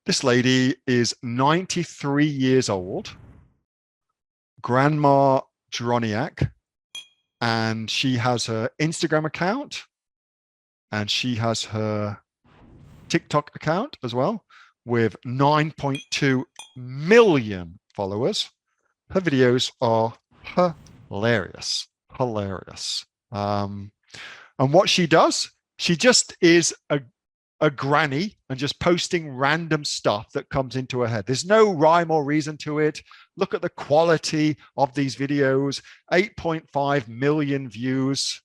This lady is 93 years old, Grandma Droniak, and she has her Instagram account and she has her TikTok account as well with 9.2 million followers. Her videos are hilarious. And what she does, she just is a granny and just posting random stuff that comes into her head. There's no rhyme or reason to it. Look at the quality of these videos, 8.5 million views.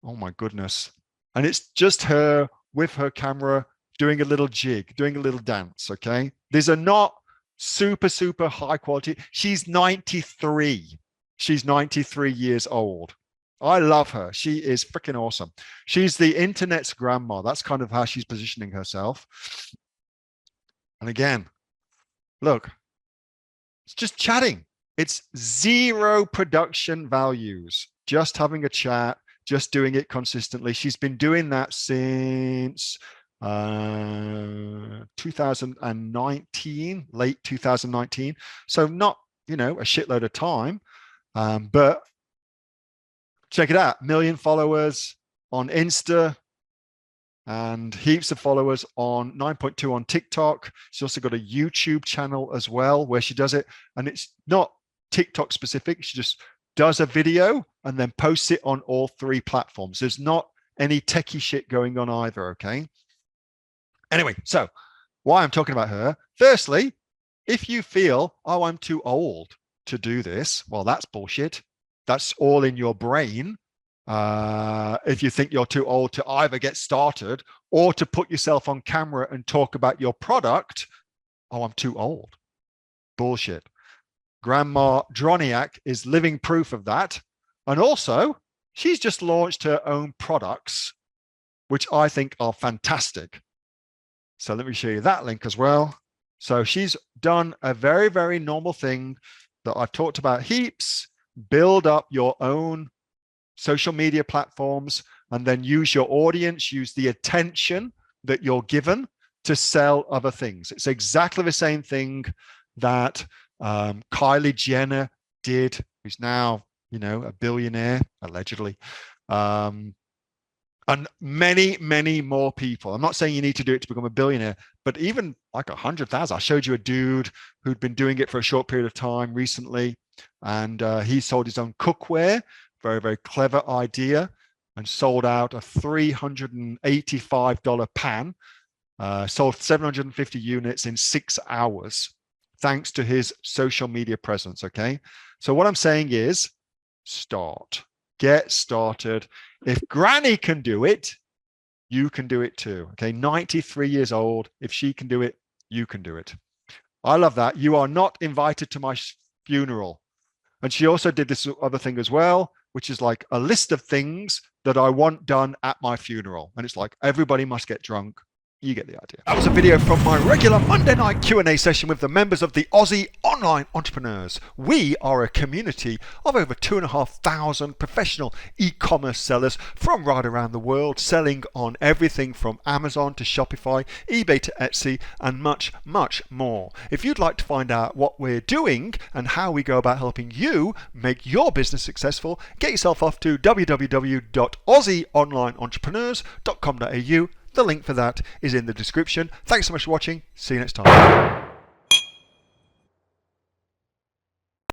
Oh my goodness. And it's just her with her camera doing a little jig, doing a little dance, okay? These are not super, super high quality. She's 93. She's 93 years old. I love her. She is freaking awesome. She's the internet's grandma. That's kind of how she's positioning herself. And again, look, it's just chatting. It's zero production values, just having a chat, just doing it consistently. She's been doing that since 2019, late 2019. So not, a shitload of time, but check it out, million followers on Insta and heaps of followers on 9.2 on TikTok. She's also got a YouTube channel as well where she does it. And it's not TikTok specific. She just does a video and then posts it on all 3 platforms. There's not any techie shit going on either, okay? Anyway, so why I'm talking about her. Firstly, if you feel, oh, I'm too old to do this, well, that's bullshit. That's all in your brain. If you think you're too old to either get started or to put yourself on camera and talk about your product, oh, I'm too old. Bullshit. Grandma Droniak is living proof of that. And also, she's just launched her own products, which I think are fantastic. So let me show you that link as well. So she's done a very, very normal thing that I've talked about heaps. Build up your own social media platforms and then use your audience, use the attention that you're given to sell other things. It's exactly the same thing that Kylie Jenner did, who's now, a billionaire, allegedly. And many, many more people. I'm not saying you need to do it to become a billionaire, but even like 100,000. I showed you a dude who'd been doing it for a short period of time recently, and he sold his own cookware. Very, very clever idea, and sold out a $385 pan. Sold 750 units in 6 hours, thanks to his social media presence. Okay, so what I'm saying is, get started. If Granny can do it, you can do it too. Okay, 93 years old. If she can do it, you can do it. I love that. You are not invited to my funeral. And she also did this other thing as well, which is like a list of things that I want done at my funeral. And it's like, everybody must get drunk. You get the idea. That was a video from my regular Monday night Q&A session with the members of the Aussie Online Entrepreneurs. We are a community of over 2,500 professional e-commerce sellers from right around the world, selling on everything from Amazon to Shopify, eBay to Etsy, and much, much more. If you'd like to find out what we're doing and how we go about helping you make your business successful, get yourself off to www.aussieonlineentrepreneurs.com.au. The link for that is in the description. Thanks so much for watching. See you next time.